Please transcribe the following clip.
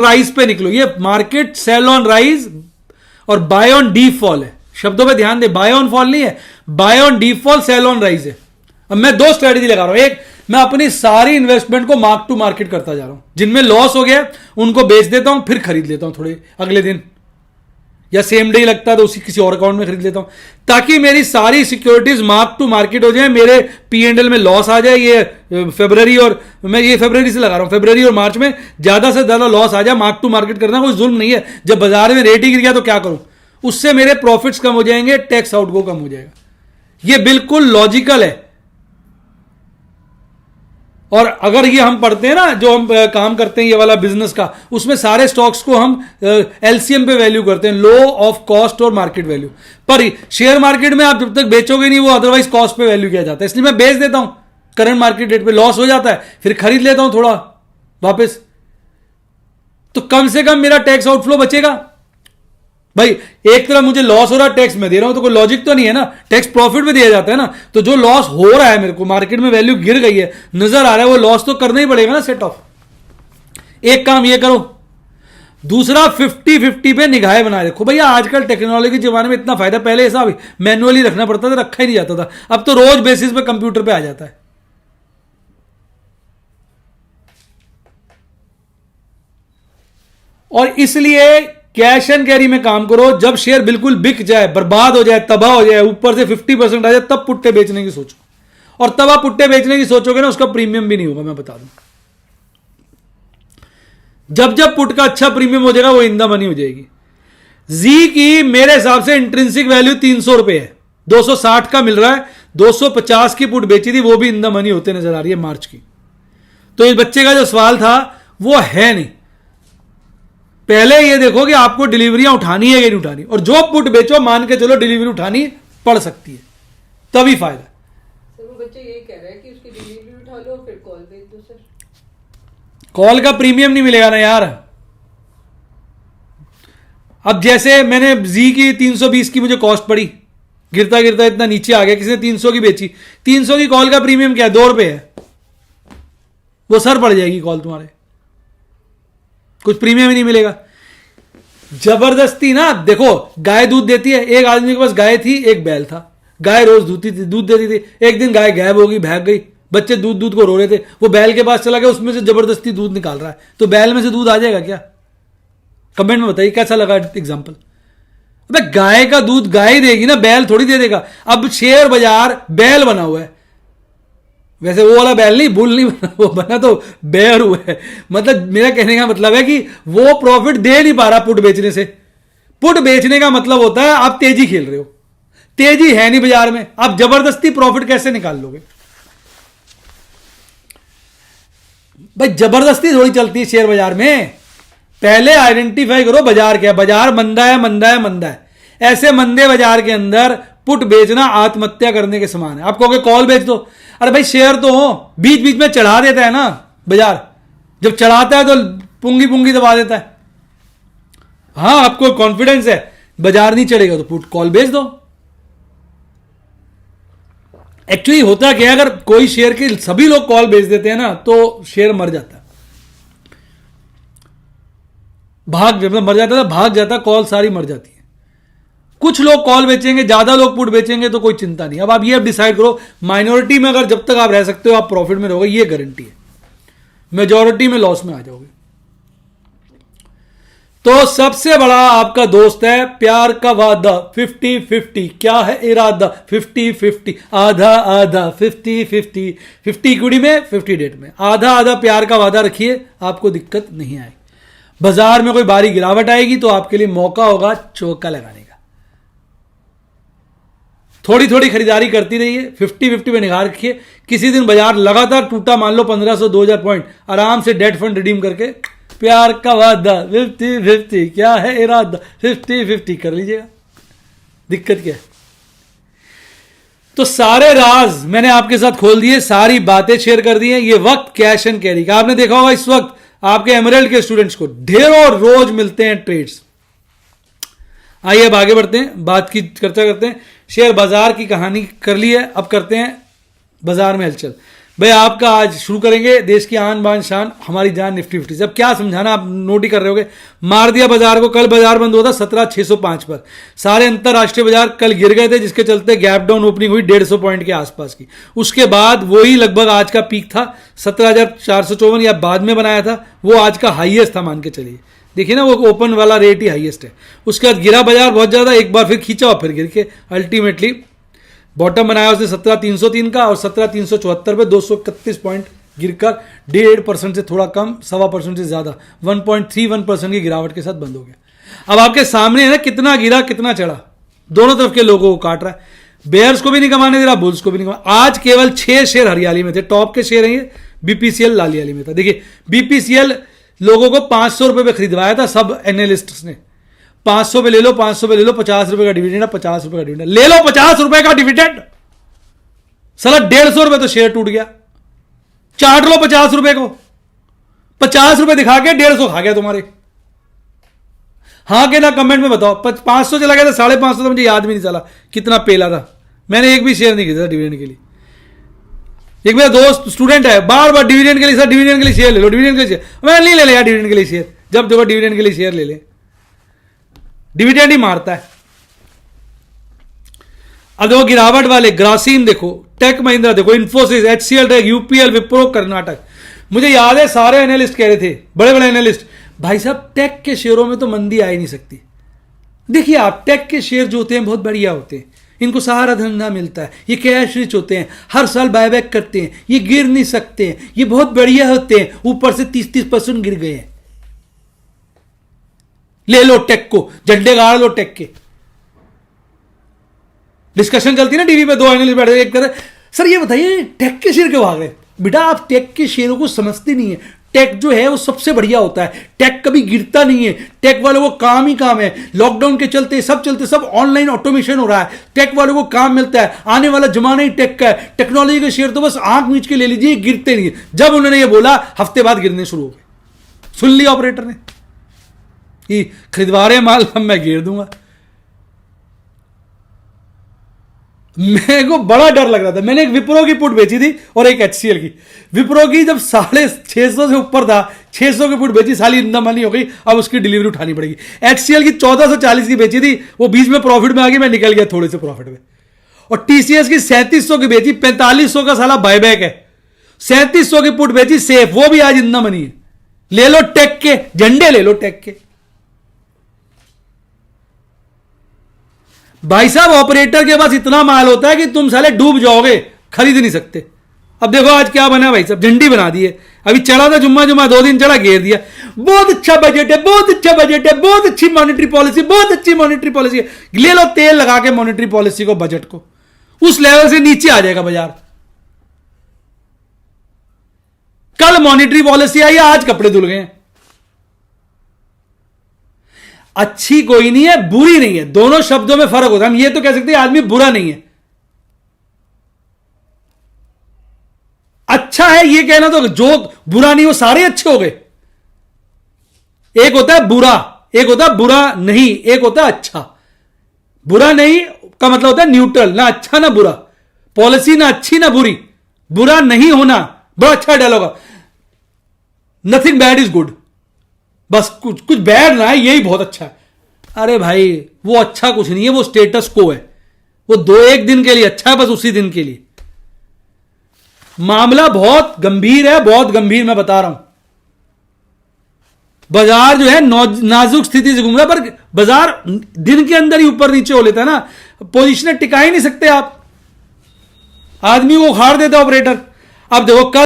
Rise पे निकलो। ये मार्केट सेल ऑन राइज और बाय ऑन डीप फॉल है। शब्दों पे ध्यान दे, बाय ऑन फॉल नहीं है, buy on deep fall, sell on rise है। अब मैं दो स्ट्रेटेजी लगा रहा हूं। एक, मैं अपनी सारी इन्वेस्टमेंट को मार्क टू मार्केट करता जा रहा हूं, जिनमें लॉस हो गया उनको बेच देता हूं, फिर खरीद लेता हूं थोड़े अगले दिन, या सेम डे ही लगता है तो उसी किसी और अकाउंट में खरीद लेता हूं, ताकि मेरी सारी सिक्योरिटीज मार्क टू मार्केट हो जाए, मेरे P&L में लॉस आ जाए। ये फरवरी, और मैं ये फरवरी से लगा रहा हूं, फरवरी और मार्च में ज्यादा से ज्यादा लॉस आ जाए। मार्क टू मार्केट करना कोई जुल्म नहीं है। जब बाजार में रेट ही गिर गया तो क्या करूं, उससे मेरे प्रॉफिट्स कम हो जाएंगे, टैक्स आउटगो कम हो जाएगा। ये बिल्कुल लॉजिकल है। और अगर ये हम पढ़ते हैं ना, जो हम काम करते हैं ये वाला बिजनेस का, उसमें सारे स्टॉक्स को हम LCM पे वैल्यू करते हैं, लो ऑफ कॉस्ट और मार्केट वैल्यू। पर शेयर मार्केट में आप जब तक बेचोगे नहीं, वो अदरवाइज कॉस्ट पे वैल्यू किया जाता है। इसलिए मैं बेच देता हूं करंट मार्केट रेट पे, लॉस हो जाता है, फिर खरीद लेता हूं थोड़ा वापस, तो कम से कम मेरा टैक्स आउटफ्लो बचेगा। भाई एक तरफ मुझे लॉस हो रहा है, टैक्स में दे रहा हूं, तो कोई लॉजिक तो नहीं है ना। टैक्स प्रॉफिट में दिया जाता है ना। तो जो लॉस हो रहा है मेरे को, मार्केट में वैल्यू गिर गई है, नजर आ रहा है, वो लॉस तो करना ही पड़ेगा ना, सेट ऑफ। एक काम ये करो। दूसरा, 50-50 पे निगाहें बनाए रखो। भैया आजकल टेक्नोलॉजी के जमाने में इतना फायदा, पहले ऐसा मैनुअली रखना पड़ता था, रखा ही नहीं जाता था, अब तो रोज बेसिस पे कंप्यूटर पे आ जाता है। और इसलिए कैश एंड कैरी में काम करो। जब शेयर बिल्कुल बिक जाए, बर्बाद हो जाए, तबाह हो जाए, ऊपर से 50% आ जाए, तब पुट्टे बेचने की सोचो। और तब आप पुट्टे बेचने की सोचोगे ना, उसका प्रीमियम भी नहीं होगा, मैं बता दूं। जब जब पुट का अच्छा प्रीमियम हो जाएगा, वो इन द मनी हो जाएगी। जी की मेरे हिसाब से इंट्रिंसिक वैल्यू 300 रुपए है, 260 का मिल रहा है, 250 की पुट बेची थी, वो भी इन द मनी होते नजर आ रही है मार्च की। तो इस बच्चे का जो सवाल था वो है नहीं। पहले ये देखो कि आपको डिलीवरियां उठानी है या नहीं उठानी, और जो पुट बेचो मान के चलो डिलीवरी उठानी पड़ सकती है, तभी फायदा। सर वो बच्चा ये कह रहा है कि उसकी डिलीवरी उठा लो फिर कॉल बेच दो। सर कॉल का प्रीमियम नहीं मिलेगा ना यार। अब जैसे मैंने जी की 320 की मुझे कॉस्ट पड़ी, गिरता गिरता इतना नीचे आ गया, किसी ने 300 की बेची, 300 की कॉल का प्रीमियम क्या है, 2 रुपए है, वो सर पड़ जाएगी कॉल तुम्हारे, कुछ प्रीमियम ही नहीं मिलेगा। जबरदस्ती ना, देखो गाय दूध देती है, एक आदमी के पास गाय थी, एक बैल था, गाय रोज दूध देती थी। एक दिन गाय गायब हो गई, भाग गई, बच्चे दूध को रो रहे थे, वो बैल के पास चला गया, उसमें से जबरदस्ती दूध निकाल रहा है, तो बैल में से दूध आ जाएगा क्या? कमेंट में बताइए कैसा लगा एग्जाम्पल। अबे गाय का दूध गाय ही देगी ना, बैल थोड़ी दे देगा। अब शेयर बाजार बैल बना हुआ है, वैसे वो वाला बैल नहीं, बुल नहीं बना, वो बना तो बेयर हुआ है। मतलब मेरा कहने का मतलब है कि वो प्रॉफिट दे नहीं पा रहा पुट बेचने से। पुट बेचने का मतलब होता है आप तेजी खेल रहे हो, तेजी है नहीं बाजार में, आप जबरदस्ती प्रॉफिट कैसे निकाल लोगे? भाई जबरदस्ती थोड़ी चलती है शेयर बाजार में। पहले आइडेंटिफाई करो बाजार क्या है। बाजार मंदा है, मंदा है, मंदा है। ऐसे मंदे बाजार के अंदर पुट बेचना आत्महत्या करने के समान है। आप कहोगे कॉल बेच दो, अरे भाई शेयर तो हो, बीच बीच में चढ़ा देता है ना बाजार, जब चढ़ाता है तो पुंगी पुंगी दबा देता है। हाँ आपको कॉन्फिडेंस है बाजार नहीं चढ़ेगा तो पुट कॉल बेच दो। एक्चुअली होता क्या है, अगर कोई शेयर के सभी लोग कॉल बेच देते हैं ना तो शेयर मर जाता है, मर जाता है, भाग जाता है, कॉल सारी मर जाती है। कुछ लोग कॉल बेचेंगे, ज्यादा लोग पुट बेचेंगे तो कोई चिंता नहीं। अब आप ये डिसाइड करो, माइनॉरिटी में अगर जब तक आप रह सकते हो आप प्रॉफिट में रहोगे, ये गारंटी है। मेजॉरिटी में लॉस में आ जाओगे। तो सबसे बड़ा आपका दोस्त है प्यार का वादा, 50-50। क्या है इरादा, 50-50, आधा आधा, 50-50, 50 इक्विटी में 50 डेट में, आधा आधा प्यार का वादा रखिए, आपको दिक्कत नहीं आएगी। बाजार में कोई भारी गिरावट आएगी तो आपके लिए मौका होगा चौका लगाने का। थोड़ी थोड़ी खरीदारी करती रहिए, 50-50 पे निगाह रखिए। किसी दिन बाजार लगातार टूटा, मान लो 1500-2000 पॉइंट, आराम से डेट फंड रिडीम करके प्यार का वादा 50-50, क्या है इरादा 50-50 कर लीजिएगा। दिक्कत क्या है? तो सारे राज मैंने आपके साथ खोल दिए, सारी बातें शेयर कर दी हैं। ये वक्त कैश एंड कैरी का। आपने देखा होगा इस वक्त आपके एमरेल्ड के स्टूडेंट्स को ढेरों रोज मिलते हैं ट्रेड्स। आइए अब आगे बढ़ते हैं, बात की चर्चा करते हैं। शेयर बाजार की कहानी कर ली है, अब करते हैं बाजार में हलचल। भाई आपका आज शुरू करेंगे देश की आन बान शान हमारी जान निफ्टी 50 से। अब क्या समझाना, आप नोट ही कर रहे होगे, मार दिया बाजार को। कल बाजार बंद हुआ था 17,605 पर, सारे अंतरराष्ट्रीय बाजार कल गिर गए थे, जिसके चलते गैप डाउन ओपनिंग हुई 150 पॉइंट के आसपास की। उसके बाद वही लगभग आज का पीक था 17,454 या बाद में बनाया था, वो आज का हाईएस्ट था मान के चलिए। देखिए ना, वो ओपन वाला रेट ही हाईएस्ट है। उसके बाद गिरा बाजार बहुत ज्यादा, एक बार फिर खींचा और फिर गिर के अल्टीमेटली बॉटम बनाया उसने 17,303 का, और 17,374 पे 231 पॉइंट गिरकर 1.5% से थोड़ा कम, 1.25% से ज्यादा 1.31% की गिरावट के साथ बंद हो गया। अब आपके सामने है ना कितना गिरा कितना चढ़ा, दोनों तरफ के लोगों को काट रहा है। बेयर्स को भी नहीं कमाने दे रहा, बुल्स को भी नहीं कमाने। आज केवल 6 शेयर हरियाली में थे, टॉप के शेयर हैं ये। बीपीसीएल लालियाली में था। देखिए बीपीसीएल लोगों को 500 रुपए पे खरीदवाया था सब एनालिस्ट्स ने। 500 पे ले लो, 500 पे ले लो, 50 रुपए का डिविडेंड है, 50 रुपए का डिविडेंड ले लो, 50 रुपए का डिविडेंड। साला 150 रुपए तो शेयर टूट गया। चाट लो 50 रुपए को, 50 रुपए दिखा के 150 खा गया तुम्हारे। हाँ के ना कमेंट में बताओ। 500 चला गया था, 550 तो मुझे याद भी नहीं चला कितना पेला था। मैंने एक भी शेयर नहीं खरीदा डिविडेंड के लिए। एक मेरा दोस्त स्टूडेंट है, बार बार डिविडेंड के लिए, सर डिविडेंड के लिए शेयर ले लो, डिविडेंड के लिए शेयर। मैं नहीं ले लिया डिविडेंड के लिए शेयर, जब देखो डिविडेंड के लिए शेयर ले ले, डिविडेंड ही मारता है। अब देखो गिरावट वाले ग्रासीम देखो, टेक महिंद्रा देखो, Infosys, HCL Tech, UPL, Wipro, Karnataka. मुझे याद है सारे एनालिस्ट कह रहे थे, बड़े बड़े एनालिस्ट, भाई साहब टेक के शेयरों में तो मंदी आ ही नहीं सकती। देखिए आप, टेक के शेयर जो होते हैं बहुत बढ़िया होते हैं, इनको सहारा धंधा मिलता है, ये कैश रिच होते हैं, हर साल बायबैक करते हैं, ये गिर नहीं सकते हैं, ये बहुत बढ़िया होते हैं। ऊपर से 30-30% गिर गए हैं। ले लो टेक को, झंडे गाड़ लो टेक के। डिस्कशन चलती है ना टीवी पे, दो एनालिस्ट बैठे, एक तरह सर ये बताइए टेक के शेयर क्यों भाग रहे? बेटा आप टेक के शेयरों को समझते नहीं है। टेक जो है वो सबसे बढ़िया होता है, टेक कभी गिरता नहीं है। टेक वालों को काम ही काम है। लॉकडाउन के चलते सब ऑनलाइन ऑटोमेशन हो रहा है, टेक वालों को काम मिलता है। आने वाला जमाना ही टेक का है। टेक्नोलॉजी के शेयर तो बस आंख मीच के ले लीजिए, गिरते नहीं है। जब उन्होंने ये बोला हफ्ते बाद गिरने शुरू हो गए। सुन लिया ऑपरेटर ने कि खरीदवा रहे माल, अब मैं गिर दूंगा। मेरे को बड़ा डर लग रहा था। मैंने एक विप्रो की पुट बेची थी और एक एचसीएल की। विप्रो की जब 650 से ऊपर था, 600 की पुट बेची, साली इंदा मनी हो गई, अब उसकी डिलीवरी उठानी पड़ेगी। एचसीएल की 1440 की बेची थी, वो बीच में प्रॉफिट में आ गई, मैं निकल गया थोड़े से प्रॉफिट में। और टीसीएस की 3700 की बेची, 4500 का साला बायबैक है, 3700 की पुट बेची सेफ, वो भी आज इंदा मनी है। ले लो टेक के झंडे, ले लो टेक के। भाई साहब ऑपरेटर के पास इतना माल होता है कि तुम साले डूब जाओगे, खरीद नहीं सकते। अब देखो आज क्या बना भाई साहब, झंडी बना दी है। अभी चढ़ा था जुम्मा 2 दिन चढ़ा, घेर दिया। बहुत अच्छा बजट है, बहुत अच्छा बजट है, बहुत अच्छी मॉनेटरी पॉलिसी, बहुत अच्छी मॉनेटरी पॉलिसी है। ले लो तेल लगा के मॉनेटरी पॉलिसी को, बजट को, उस लेवल से नीचे आ जाएगा बाजार। कल मॉनेटरी पॉलिसी आई, आज कपड़े धुल गए। अच्छी कोई नहीं है, बुरी नहीं है, दोनों शब्दों में फर्क होता है। हम ये तो कह सकते हैं आदमी बुरा नहीं है। अच्छा है ये कहना तो, जो बुरा नहीं वो सारे अच्छे हो गए। एक होता है बुरा, एक होता है बुरा नहीं, एक होता है अच्छा। बुरा नहीं का मतलब होता है न्यूट्रल, ना अच्छा ना बुरा, पॉलिसी ना अच्छी ना बुरी, बुरा नहीं होना। बड़ा अच्छा डायलॉग है, नथिंग बैड इज गुड। बस कुछ बैड ना है, यही बहुत अच्छा है। अरे भाई वो अच्छा कुछ नहीं है, वो स्टेटस को है। वो 2-1 दिन के लिए अच्छा है, बस उसी दिन के लिए। मामला बहुत गंभीर है, बहुत गंभीर, मैं बता रहा हूं। बाजार जो है नाजुक स्थिति से घूम रहा है, पर बाजार दिन के अंदर ही ऊपर नीचे हो लेता है ना, पोजीशन टिका ही नहीं सकते आप। आदमी को उखाड़ देता ऑपरेटर। अब देखो कल